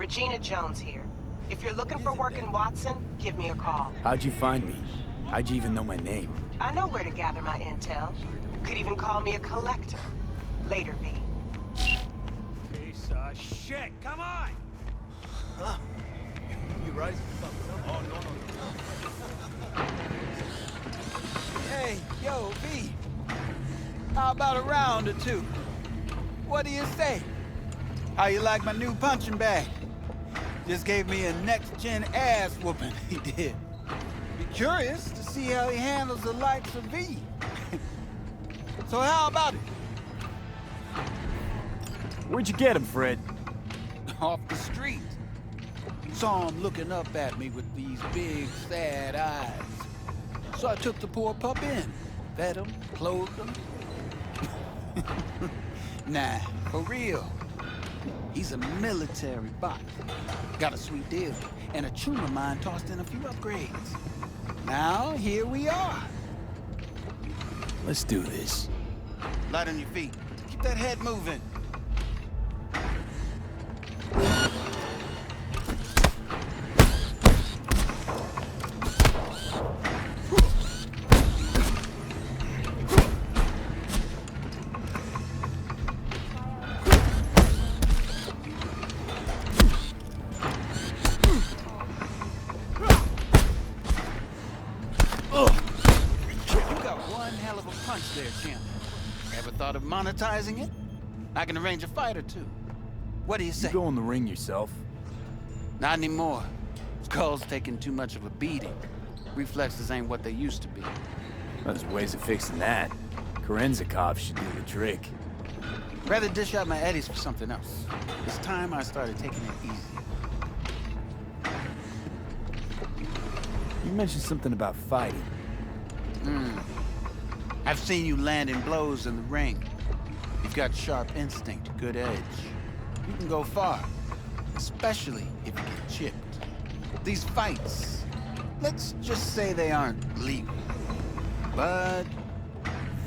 Regina Jones here. If you're looking for work in Watson, give me a call. How'd you find me? How'd you even know my name? I know where to gather my intel. Could even call me a collector. Later, V. Piece of shit! Come on! Huh? You right? Oh, no. Hey, yo, V. How about a round or two? What do you say? How you like my new punching bag? Just gave me a next-gen ass whooping, he did. Be curious to see how he handles the likes of V. So how about it? Where'd you get him, Fred? Off the street. Saw him looking up at me with these big, sad eyes. So I took the poor pup in. Fed him, clothed him. Nah, for real. He's a military bot. Got a sweet deal, and a chum of mine tossed in a few upgrades. Now, here we are. Let's do this. Light on your feet. Keep that head moving. There, champ. Ever thought of monetizing it? I can arrange a fight or two. What do you say? You go in the ring yourself. Not anymore. Skull's taking too much of a beating. Reflexes ain't what they used to be. There's ways of fixing that. Korenzikov should do the trick. Rather dish out my eddies for something else. It's time I started taking it easy. You mentioned something about fighting. I've seen you landing blows in the ring. You've got sharp instinct, good edge. You can go far, especially if you get chipped. These fights, let's just say they aren't legal, but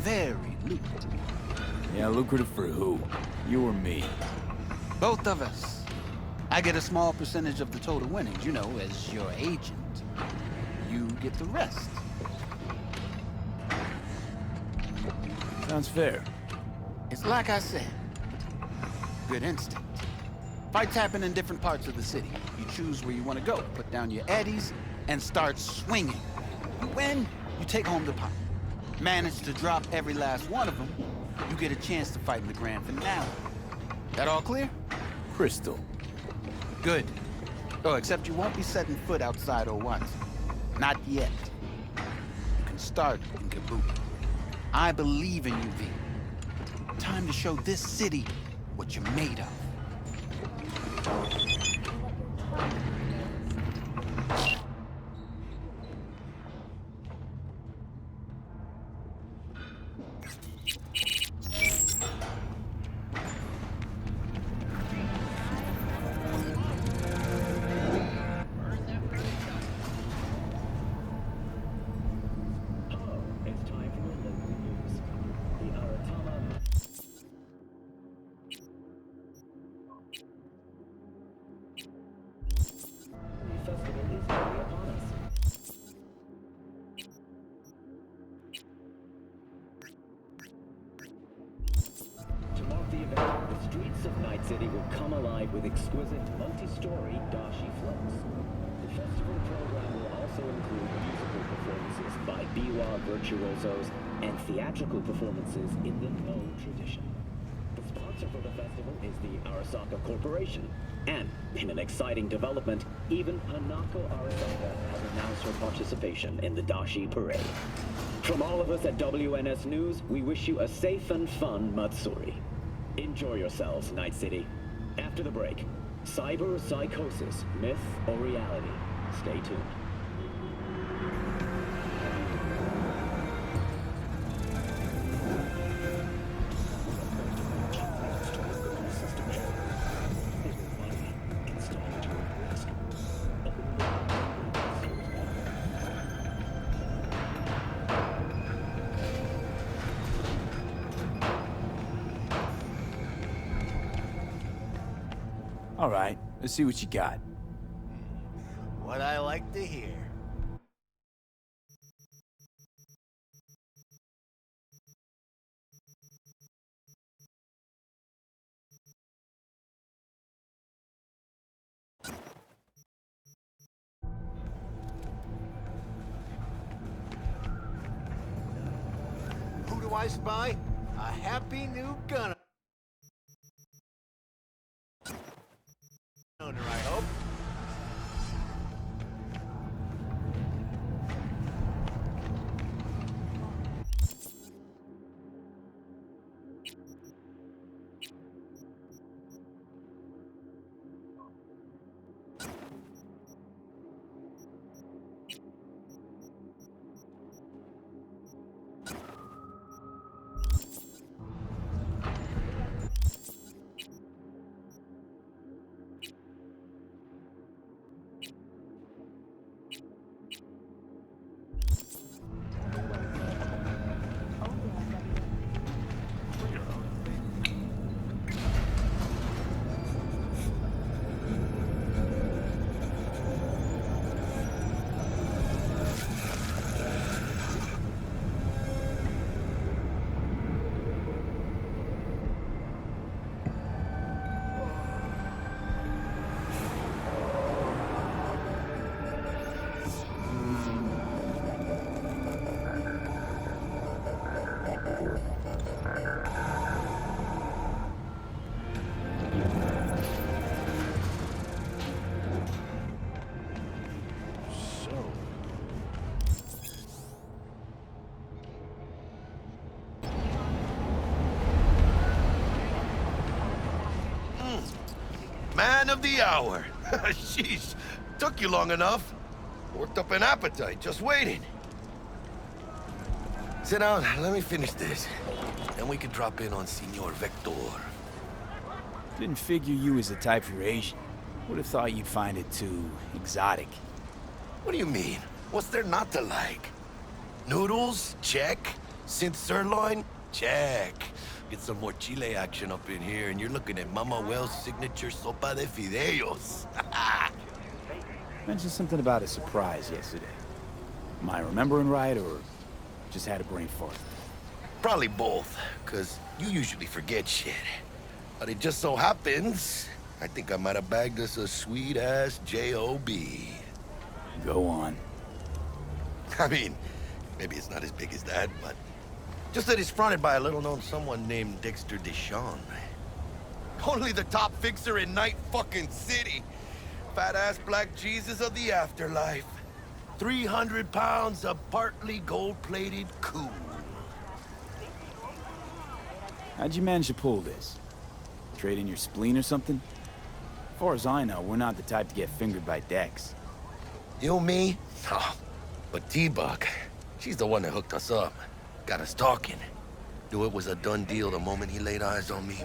very lucrative. Yeah, lucrative for who? You or me? Both of us. I get a small percentage of the total winnings, you know, as your agent. You get the rest. Sounds fair. It's like I said. Good instinct. Fights happen in different parts of the city. You choose where you want to go, put down your eddies, and start swinging. You win, you take home the pot. Manage to drop every last one of them, you get a chance to fight in the grand finale. That all clear? Crystal. Good. Oh, except you won't be setting foot outside O1. Not yet. You can start in Kabuki. I believe in you, V. Time to show this city what you're made of. The streets of Night City will come alive with exquisite multi-story dashi floats. The festival program will also include musical performances by biwa virtuosos and theatrical performances in the No tradition. The sponsor for the festival is the Arasaka Corporation, and in an exciting development, even Hanako Arasaka has announced her participation in the Dashi Parade. From all of us at WNS News, we wish you a safe and fun Matsuri. Enjoy yourselves, Night City. After the break, cyber psychosis, myth or reality? Stay tuned. All right, Let's see what you got. What I like to hear. Who do I spy? A happy new gunner. Owner, I hope. Man of the hour. Sheesh, took you long enough. Worked up an appetite, just waiting. Sit down, let me finish this. Then we can drop in on Senor Vector. Didn't figure you was the type for Asian. Would have thought you'd find it too exotic. What do you mean? What's there not to like? Noodles? Check. Synth sirloin? Check. Get some more chile action up in here, and you're looking at Mama Wells' signature sopa de fideos. Mentioned something about a surprise yesterday. Am I remembering right, or just had a brain fart? Probably both, because you usually forget shit. But it just so happens, I think I might have bagged us a sweet-ass J.O.B. Go on. I mean, maybe it's not as big as that, but just that it's fronted by a little-known someone named Dexter Deshawn. Only the top fixer in Night fucking City. Fat-ass black Jesus of the afterlife. 300 pounds of partly gold-plated cool. How'd you manage to pull this? Trade in your spleen or something? As far as I know, we're not the type to get fingered by Dex. You, me? Oh, but T-Bug, she's the one that hooked us up. Got us talking. Knew it was a done deal the moment he laid eyes on me.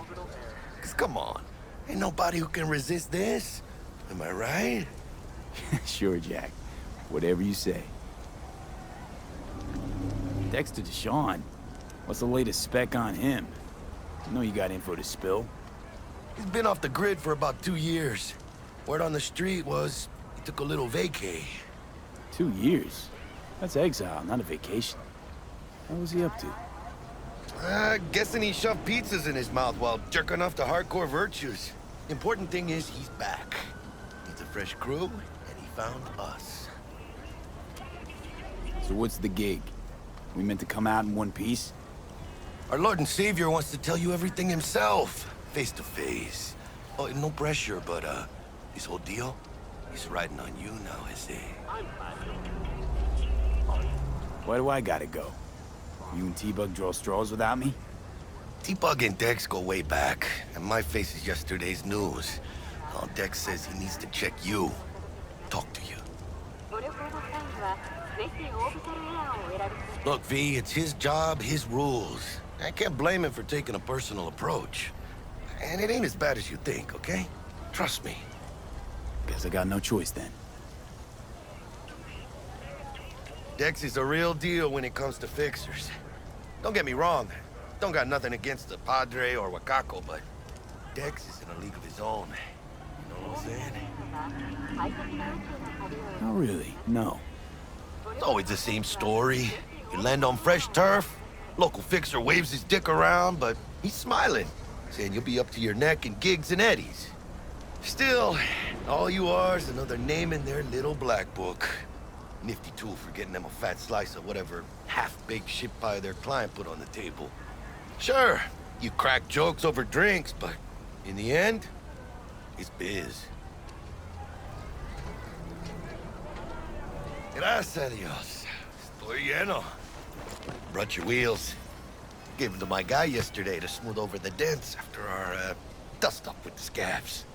'Cause come on, ain't nobody who can resist this. Am I right? Sure, Jack. Whatever you say. Dexter Deshawn? What's the latest spec on him? I know you got info to spill. He's been off the grid for about 2 years. Word on the street was he took a little vacay. 2 years? That's exile, not a vacation. What was he up to? Guessing he shoved pizzas in his mouth while jerking off to hardcore virtues. Important thing is he's back. Needs a fresh crew, and he found us. So what's the gig? We meant to come out in one piece? Our Lord and Savior wants to tell you everything himself, face to face. Oh, no pressure, but this whole deal, he's riding on you now, I say. Why do I gotta go? You and T-Bug draw straws without me? T-Bug and Dex go way back, and my face is yesterday's news. Now Dex says he needs to check you, talk to you. Look, V, it's his job, his rules. I can't blame him for taking a personal approach. And it ain't as bad as you think, okay? Trust me. Guess I got no choice then. Dex is a real deal when it comes to fixers. Don't get me wrong. Don't got nothing against the Padre or Wakako, but Dex is in a league of his own. You know what I'm saying? Not really, no. It's always the same story. You land on fresh turf, local fixer waves his dick around, but he's smiling, saying you'll be up to your neck in gigs and eddies. Still, all you are is another name in their little black book. Nifty tool for getting them a fat slice of whatever half-baked shit pie their client put on the table. Sure, you crack jokes over drinks, but in the end, it's biz. Gracias a Dios. Estoy lleno. Brought your wheels. Gave them to my guy yesterday to smooth over the dents after our, dust-up with the scabs.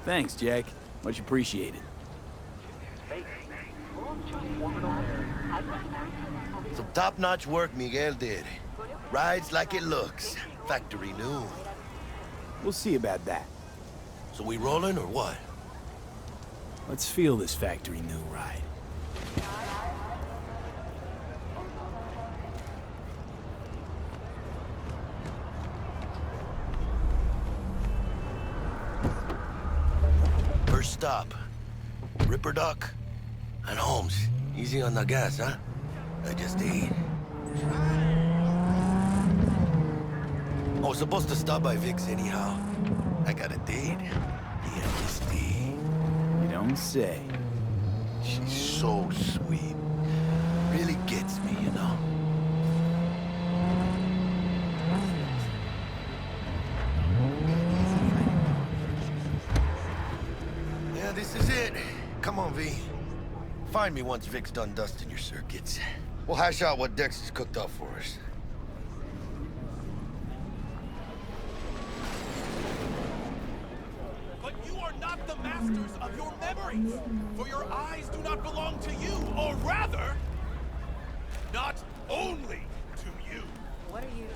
Thanks, Jack. Much appreciated. Some top-notch work Miguel did. Rides like it looks. Factory new. We'll see about that. So we rolling or what? Let's feel this factory new ride. First stop. Ripper Duck and Holmes. Easy on the gas, huh? I just ate. I was supposed to stop by Vic's anyhow. I got a date. The amnesty. You don't say. She's so sweet. Really gets me, you know? Yeah, this is it. Come on, V. Find me once Vic's done dusting your circuits. We'll hash out what Dex has cooked up for us. But you are not the masters of your memories, for your eyes do not belong to you, or rather, not only to you. What are you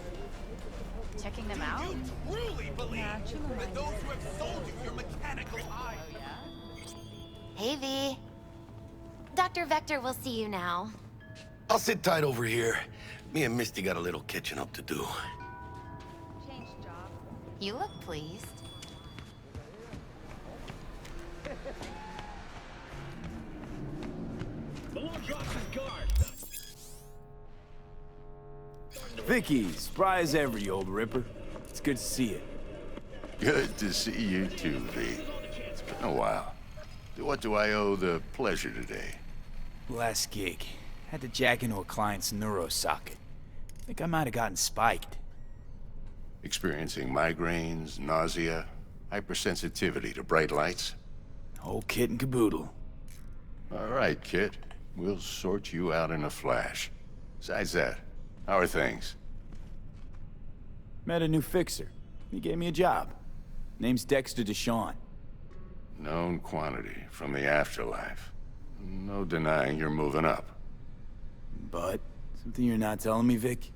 checking them out? You truly believe that those who have sold you your mechanical eyes... Hey, V. Dr. Vector will see you now. I'll sit tight over here. Me and Misty got a little catching up to do. Change job. You look pleased. Vicky, spry as ever, you old ripper. It's good to see you. Good to see you too, V. It's been a while. What do I owe the pleasure today? Last gig. Had to jack into a client's neuro socket. Think I might have gotten spiked. Experiencing migraines, nausea, hypersensitivity to bright lights? Whole kit and caboodle. All right, kid. We'll sort you out in a flash. Besides that, how are things? Met a new fixer. He gave me a job. Name's Dexter Deshawn. Known quantity from the afterlife. No denying you're moving up. But, something you're not telling me, Vic?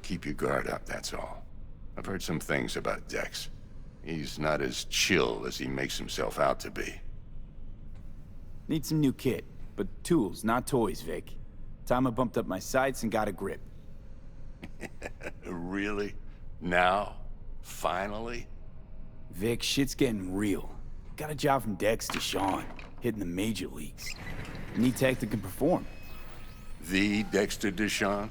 Keep your guard up, that's all. I've heard some things about Dex. He's not as chill as he makes himself out to be. Need some new kit, but tools, not toys, Vic. Time I bumped up my sights and got a grip. Really? Now? Finally? Vic, shit's getting real. Got a job from Dex Deshawn, hitting the major leagues. Need tech that can perform. The Dexter Deshawn?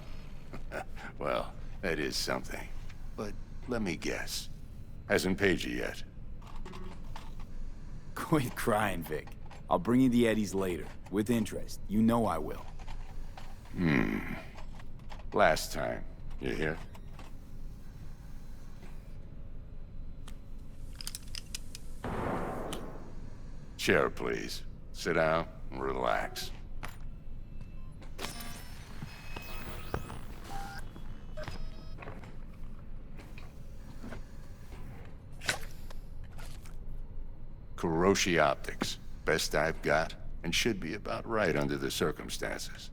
Well, that is something. But let me guess. Hasn't paid you yet. Quit crying, Vic. I'll bring you the eddies later, with interest. You know I will. Last time. You hear? Chair, please. Sit down and relax. Kuroshi Optics. Best I've got, and should be about right under the circumstances.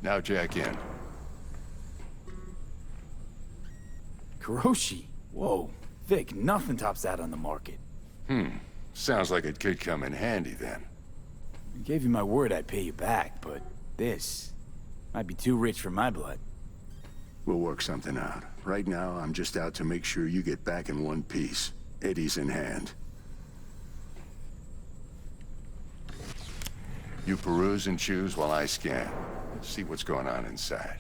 Now jack in. Kuroshi? Whoa. Vic, nothing tops that on the market. Sounds like it could come in handy then. I gave you my word I'd pay you back, but this... Might be too rich for my blood. We'll work something out. Right now, I'm just out to make sure you get back in one piece. Eddie's in hand. You peruse and choose while I scan. See what's going on inside.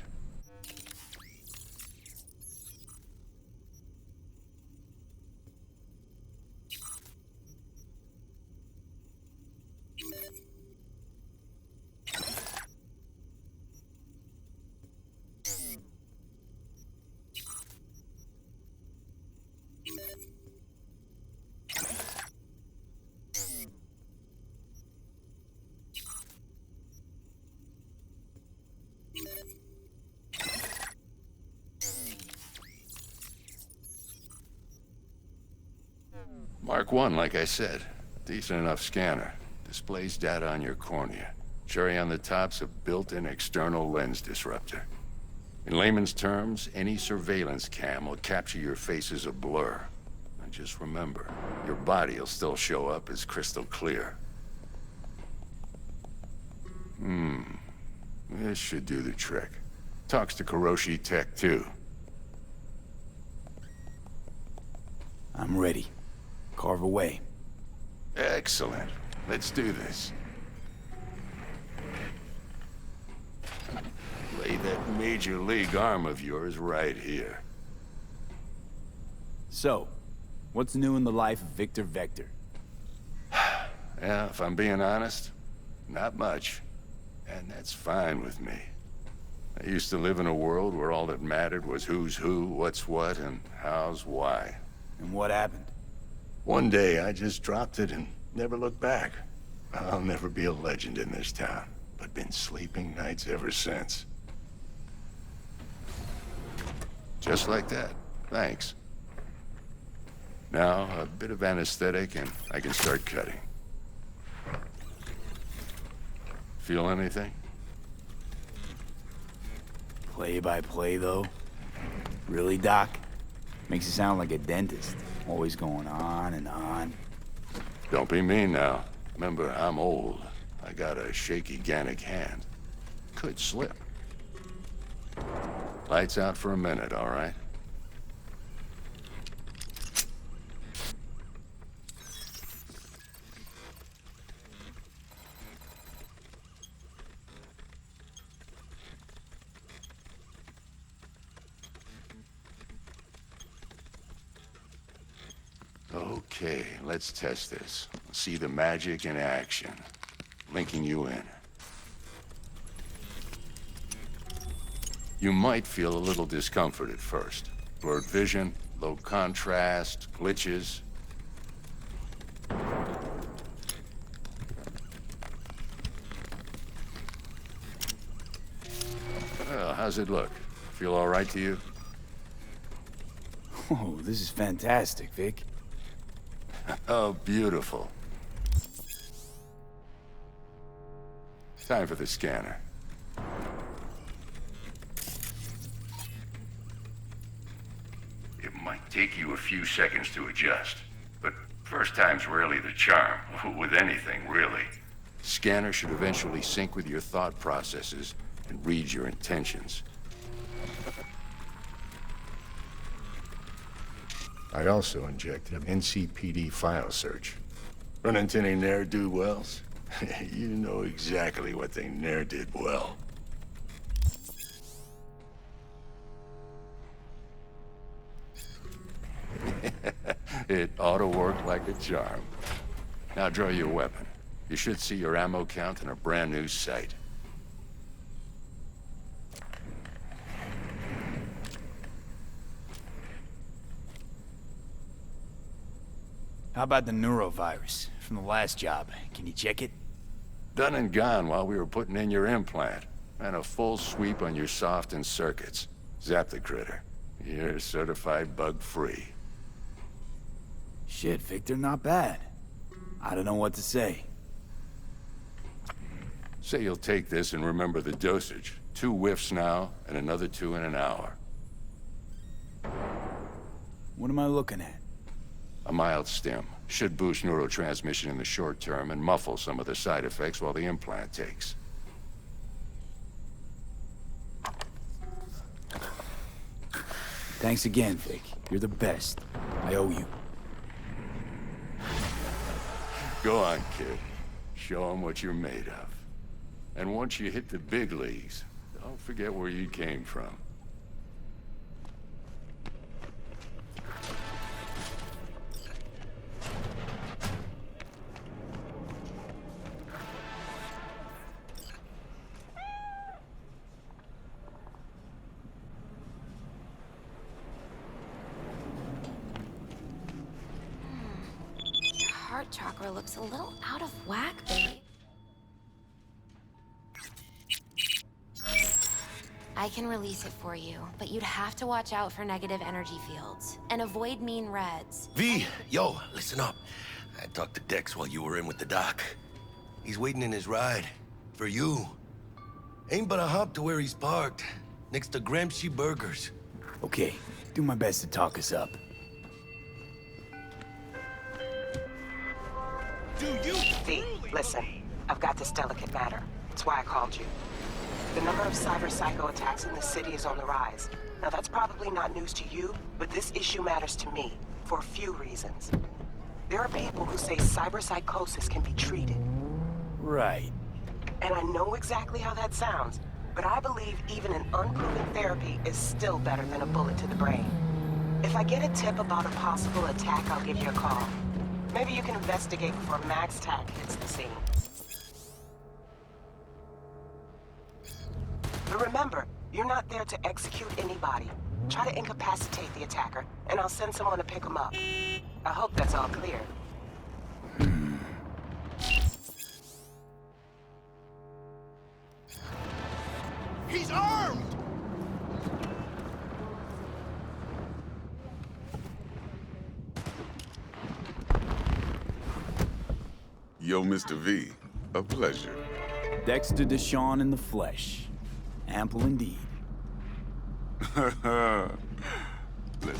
Mark 1, like I said. Decent enough scanner. Displays data on your cornea. Cherry on the top's a built-in external lens disruptor. In layman's terms, any surveillance cam will capture your face as a blur. And just remember, your body will still show up as crystal clear. This should do the trick. Talks to Kuroshi Tech, too. I'm ready. Carve away. Excellent. Let's do this. Lay that major league arm of yours right here. So, what's new in the life of Victor Vector? Yeah, if I'm being honest, not much. And that's fine with me. I used to live in a world where all that mattered was who's who, what's what, and how's why. And what happened? One day, I just dropped it and never looked back. I'll never be a legend in this town, but been sleeping nights ever since. Just like that. Thanks. Now, a bit of anesthetic and I can start cutting. Feel anything? Play by play, though? Really, Doc? Makes you sound like a dentist. Always going on and on. Don't be mean now. Remember, I'm old. I got a shaky Gannic hand. Could slip. Lights out for a minute, all right? Okay, let's test this. See the magic in action. Linking you in. You might feel a little discomfort at first. Blurred vision, low contrast, glitches. Well, how's it look? Feel all right to you? Oh, this is fantastic, Vic. Oh, beautiful. Time for the scanner. It might take you a few seconds to adjust, but first time's rarely the charm, with anything, really. Scanner should eventually sync with your thought processes and read your intentions. I also injected an NCPD file search. Run into any ne'er-do-wells? You know exactly what they ne'er did well. It ought to work like a charm. Now draw your weapon. You should see your ammo count in a brand new sight. How about the neurovirus from the last job? Can you check it? Done and gone while we were putting in your implant. And a full sweep on your soft and circuits. Zap the critter. You're certified bug-free. Shit, Victor, not bad. I don't know what to say. Say you'll take this and remember the dosage. 2 whiffs now, and another 2 in an hour. What am I looking at? A mild stim. Should boost neurotransmission in the short term and muffle some of the side effects while the implant takes. Thanks again, Vic. You're the best. I owe you. Go on, kid. Show 'em what you're made of. And once you hit the big leagues, don't forget where you came from. Your heart chakra looks a little out of whack, babe. I can release it for you, but you'd have to watch out for negative energy fields and avoid mean reds. V, yo, listen up. I talked to Dex while you were in with the doc. He's waiting in his ride. For you. Ain't but a hop to where he's parked. Next to Gramsci Burgers. Okay, do my best to talk us up. Do you V, truly listen. believe- I've got this delicate matter. That's why I called you. The number of cyber psycho attacks in the city is on the rise. Now that's probably not news to you, but this issue matters to me for a few reasons. There are people who say cyber psychosis can be treated. Right. And I know exactly how that sounds, but I believe even an unproven therapy is still better than a bullet to the brain. If I get a tip about a possible attack, I'll give you a call. Maybe you can investigate before Max Tack hits the scene. But remember, you're not there to execute anybody. Try to incapacitate the attacker, and I'll send someone to pick him up. I hope that's all clear. He's armed! Yo, Mr. V, a pleasure. Dexter Deshawn in the flesh. Ample indeed. Let's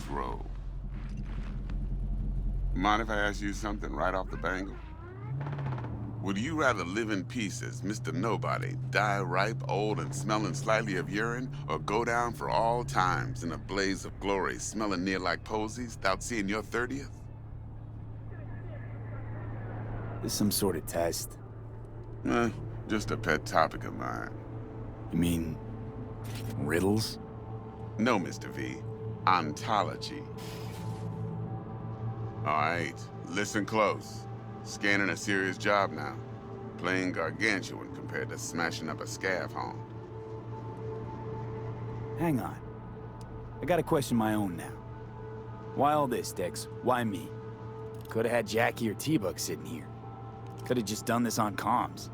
roll. Mind if I ask you something right off the bangle? Would you rather live in peace as Mr. Nobody, die ripe, old, and smelling slightly of urine, or go down for all times in a blaze of glory, smelling near like posies, without seeing your 30th? This some sort of test? Just a pet topic of mine. You mean... riddles? No, Mr. V. Ontology. All right, listen close. Scanning a serious job now. Playing gargantuan compared to smashing up a scav home. Hang on. I gotta question my own now. Why all this, Dex? Why me? Could've had Jackie or T-Bug sitting here. Could've just done this on comms.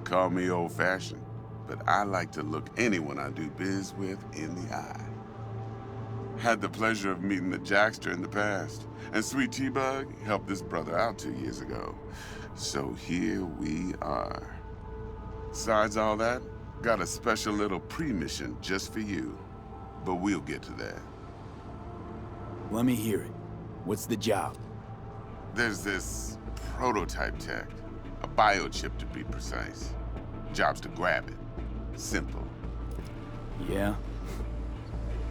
Call me old-fashioned, but I like to look anyone I do biz with in the eye. Had the pleasure of meeting the Jackster in the past, and Sweet T-Bug helped this brother out 2 years ago. So here we are. Besides all that, got a special little pre-mission just for you. But we'll get to that. Let me hear it. What's the job? There's this prototype tech, a biochip to be precise. Job's to grab it. Simple. Yeah?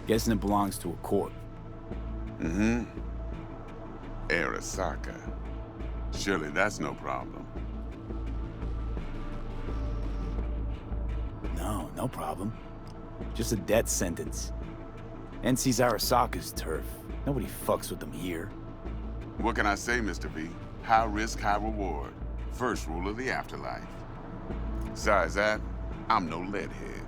Guessing it belongs to a corp. Mm-hmm. Arasaka. Surely that's no problem. No, no problem. Just a death sentence. NC's Arasaka's turf. Nobody fucks with them here. What can I say, Mr. V? High risk, high reward. First rule of the afterlife. Besides that, I'm no leadhead.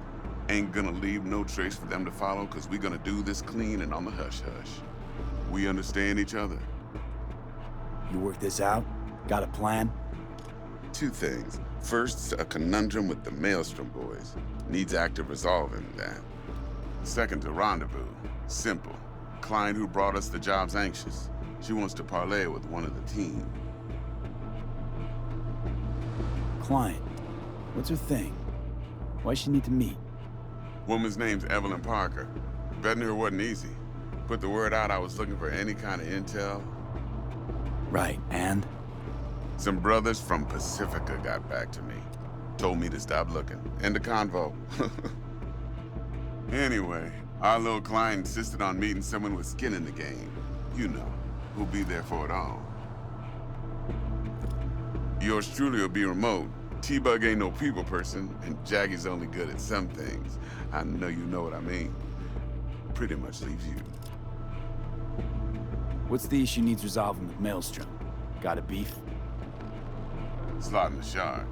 Ain't gonna leave no trace for them to follow, cause we gonna do this clean and on the hush-hush. We understand each other. You work this out? Got a plan? Two things. First, a conundrum with the Maelstrom boys. Needs active resolving that. Second, a rendezvous. Simple. Client who brought us the job's anxious. She wants to parlay with one of the team. Client. What's her thing? Why she need to meet? Woman's name's Evelyn Parker. Betting her wasn't easy. Put the word out I was looking for any kind of intel. Right, and? Some brothers from Pacifica got back to me. Told me to stop looking. End of convo. Anyway, Our little client insisted on meeting someone with skin in the game. You know, who'll be there for it all. Yours truly will be remote. T-Bug ain't no people person, and Jaggy's only good at some things. I know you know what I mean. Pretty much leaves you. What's the issue needs resolving with Maelstrom? Got a beef? Slotting the shard.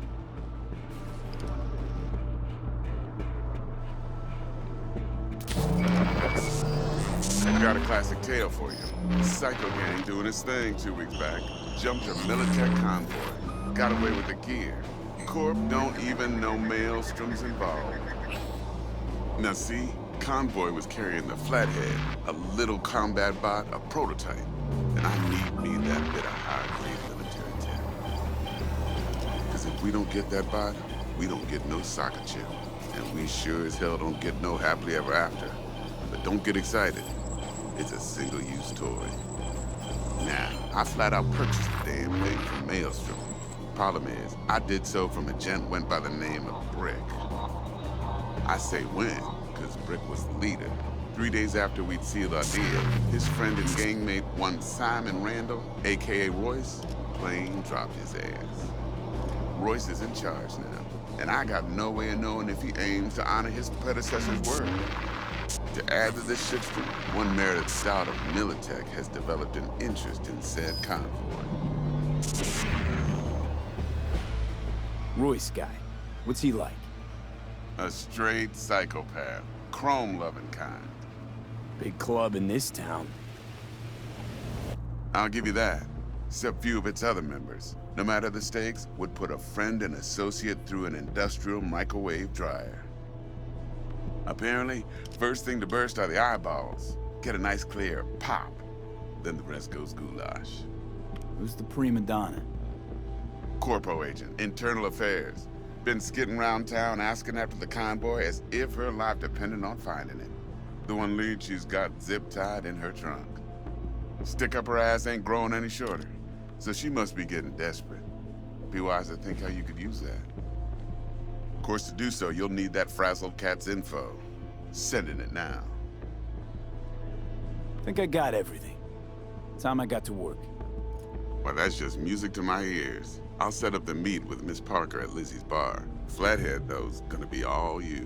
I got a classic tale for you. Psycho Gang doing his thing 2 weeks back. Jumped a Militech convoy. Got away with the gear. Corp don't even know Maelstrom's involved. Now see, Convoy was carrying the Flathead, a little combat bot, a prototype. And I need me that bit of high-grade military tech. Because if we don't get that bot, we don't get no soccer chip. And we sure as hell don't get no happily ever after. But don't get excited. It's a single-use toy. Now, I flat out purchased the damn thing from Maelstrom. Problem is, I did so from a gent went by the name of Brick. I say when, because Brick was the leader. 3 days after we'd sealed our deal, his friend and gangmate, one Simon Randall, a.k.a. Royce, plain dropped his ass. Royce is in charge now, and I got no way of knowing if he aims to honor his predecessor's word. To add to this shitstorm, one merited stout of Militech has developed an interest in said convoy. Royce guy. What's he like? A straight psychopath. Chrome-loving kind. Big club in this town. I'll give you that. Except few of its other members, no matter the stakes, would put a friend and associate through an industrial microwave dryer. Apparently, first thing to burst are the eyeballs. Get a nice clear pop. Then the rest goes goulash. Who's the prima donna? Corpo agent, internal affairs. Been skidding around town asking after the convoy as if her life depended on finding it. The one lead she's got zip-tied in her trunk. Stick up her ass ain't growing any shorter, so she must be getting desperate. Be wise to think how you could use that. Of course, to do so, you'll need that frazzled cat's info. Sending it now. Think I got everything. Time I got to work. Well, that's just music to my ears. I'll set up the meet with Miss Parker at Lizzie's bar. Flathead, though's gonna be all you.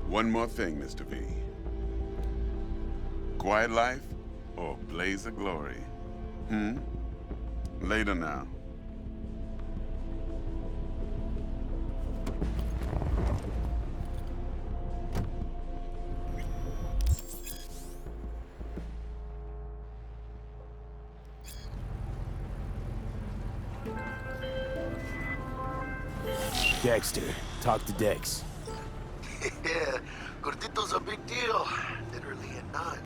One more thing, Mr. V. Quiet life or blaze of glory? Later now. Dexter, talk to Dex. Yeah, Gordito's a big deal. Literally and not.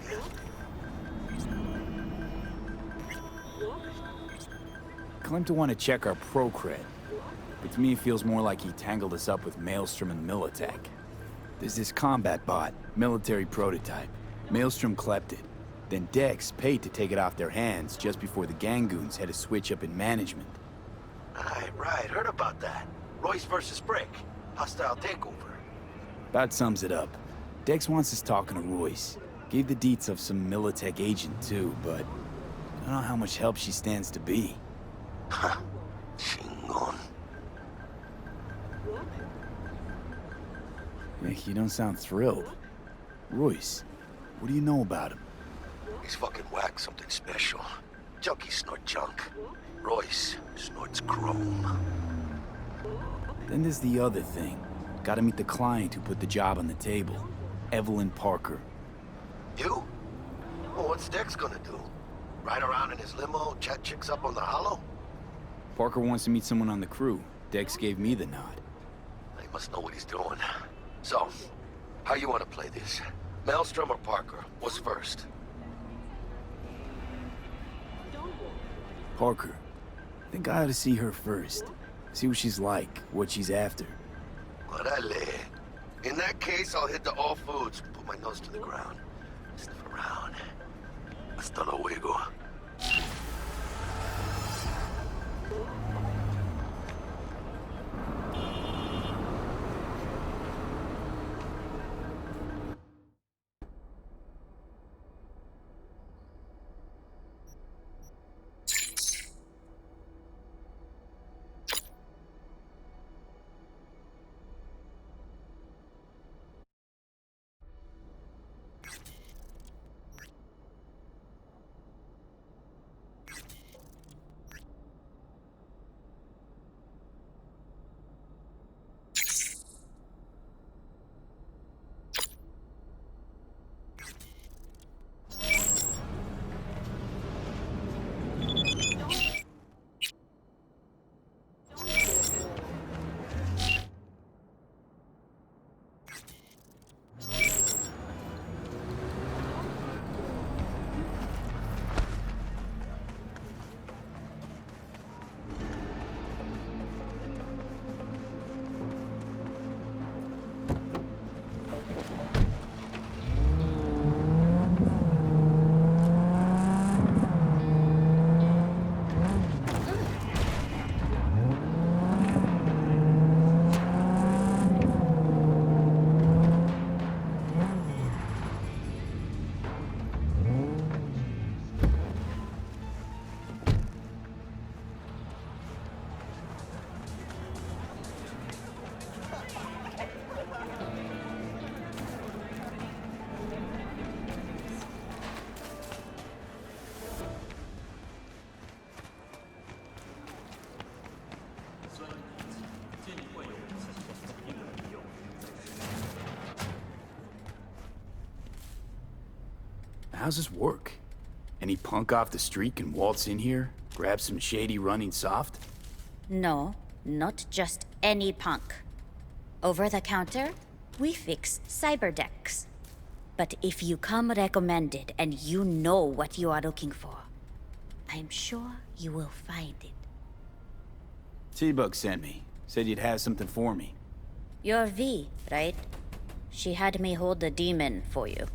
Claimed to want to check our pro cred, but to me it feels more like he tangled us up with Maelstrom and Militech. There's this combat bot, military prototype. Maelstrom clept it. Then Dex paid to take it off their hands just before the Gangoons had a switch up in management. Right, heard about that. Royce versus Brick. Hostile takeover. About sums it up. Dex wants us talking to Royce. Gave the deets of some Militech agent too, but I don't know how much help she stands to be. Huh. Chingon. Nick, you don't sound thrilled. Royce, what do you know about him? He's fucking whack, something special. Junkies snort junk. Royce snorts chrome. Then there's the other thing. Gotta meet the client who put the job on the table. Evelyn Parker. You? Well, what's Dex gonna do? Ride around in his limo, chat chicks up on the hollow? Parker wants to meet someone on the crew. Dex gave me the nod. He must know what he's doing. So, how you want to play this? Maelstrom or Parker? What's first? Parker. I think I ought to see her first. See what she's like, what she's after. Orale. In that case, I'll hit the all foods, put my nose to the ground. Sniff around. Hasta luego. how's this work? Any punk off the street can waltz in here, grab some shady running soft? No, not just any punk. Over the counter, we fix cyberdecks. But if you come recommended and you know what you are looking for, I'm sure you will find it. T-Bug sent me. Said you'd have something for me. You're V, right? She had me hold the demon for you.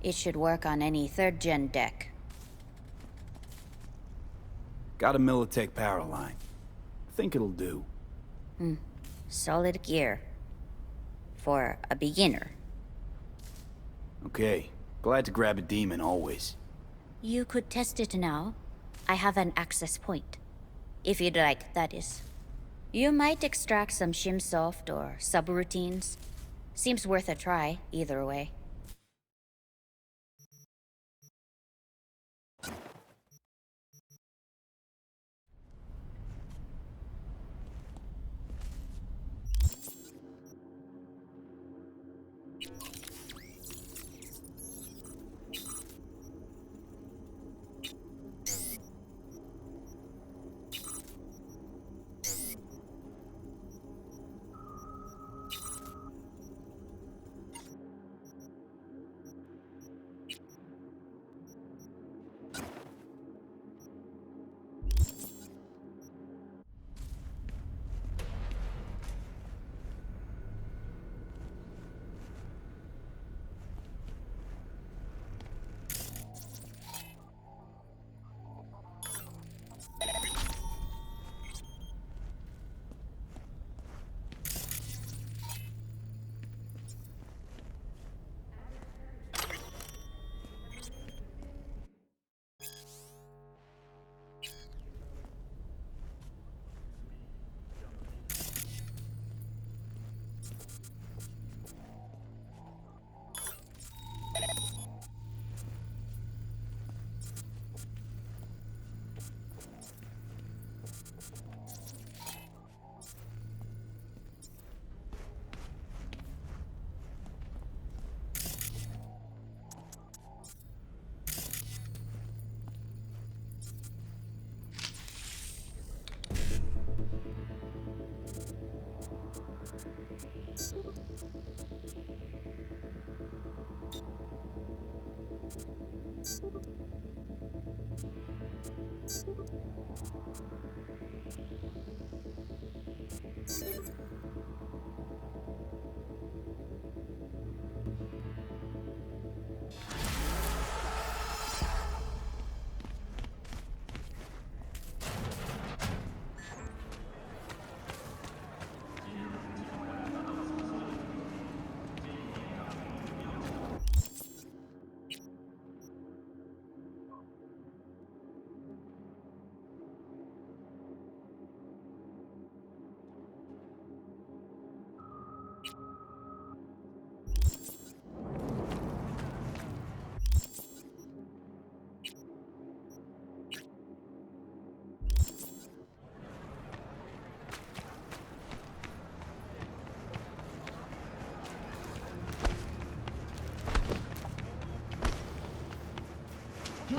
It should work on any 3rd-gen deck. Got a Militech power line. Think it'll do. Solid gear. For a beginner. Okay. Glad to grab a demon always. You could test it now. I have an access point. If you'd like, that is. You might extract some shimsoft or subroutines. Seems worth a try, either way.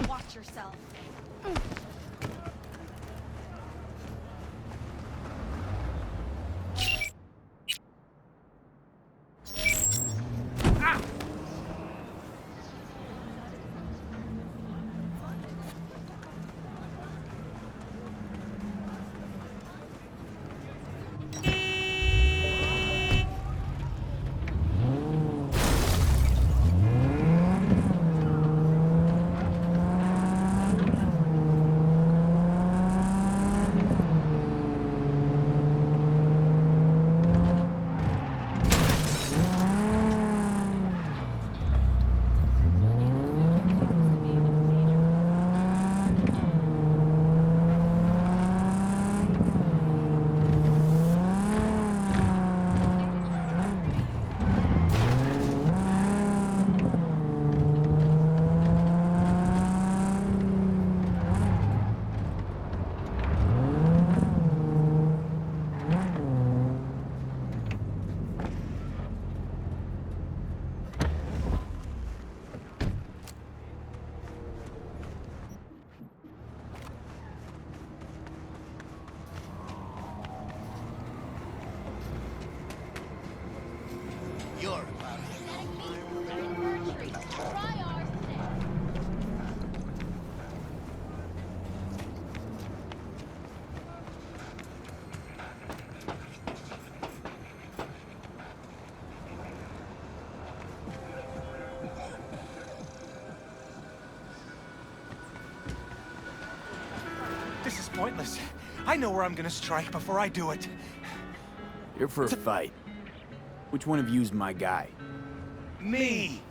Watch yourself. This is pointless. I know where I'm gonna strike before I do it. You're for a fight. Which one of you's my guy? Me!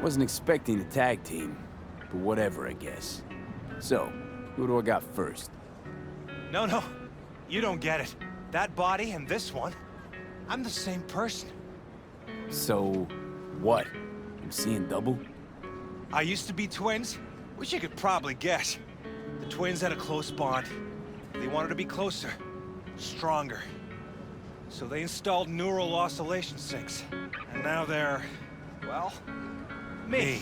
Wasn't expecting a tag team, but whatever, I guess. So, who do I got first? No. You don't get it. That body and this one, I'm the same person. So, what? I'm seeing double? I used to be twins, which you could probably guess. The twins had a close bond. They wanted to be closer, stronger. So they installed neural oscillation sinks. And now they're, well, me.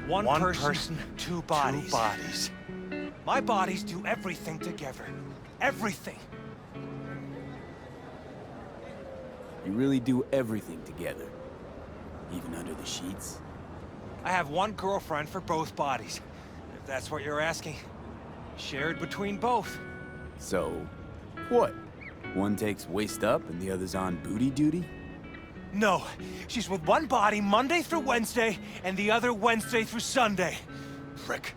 One person, two bodies. My bodies do everything together. Everything. You really do everything together? Even under the sheets? I have one girlfriend for both bodies, if that's what you're asking. Shared between both. So, what? One takes waist up and the other's on booty duty? No, she's with one body Monday through Wednesday, and the other Wednesday through Sunday. Frick.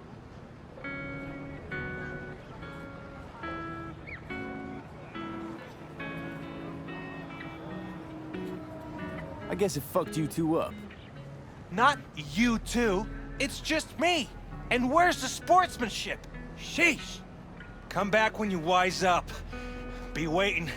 I guess it fucked you two up. Not you two, it's just me. And where's the sportsmanship? Sheesh. Come back when you wise up. Be waiting.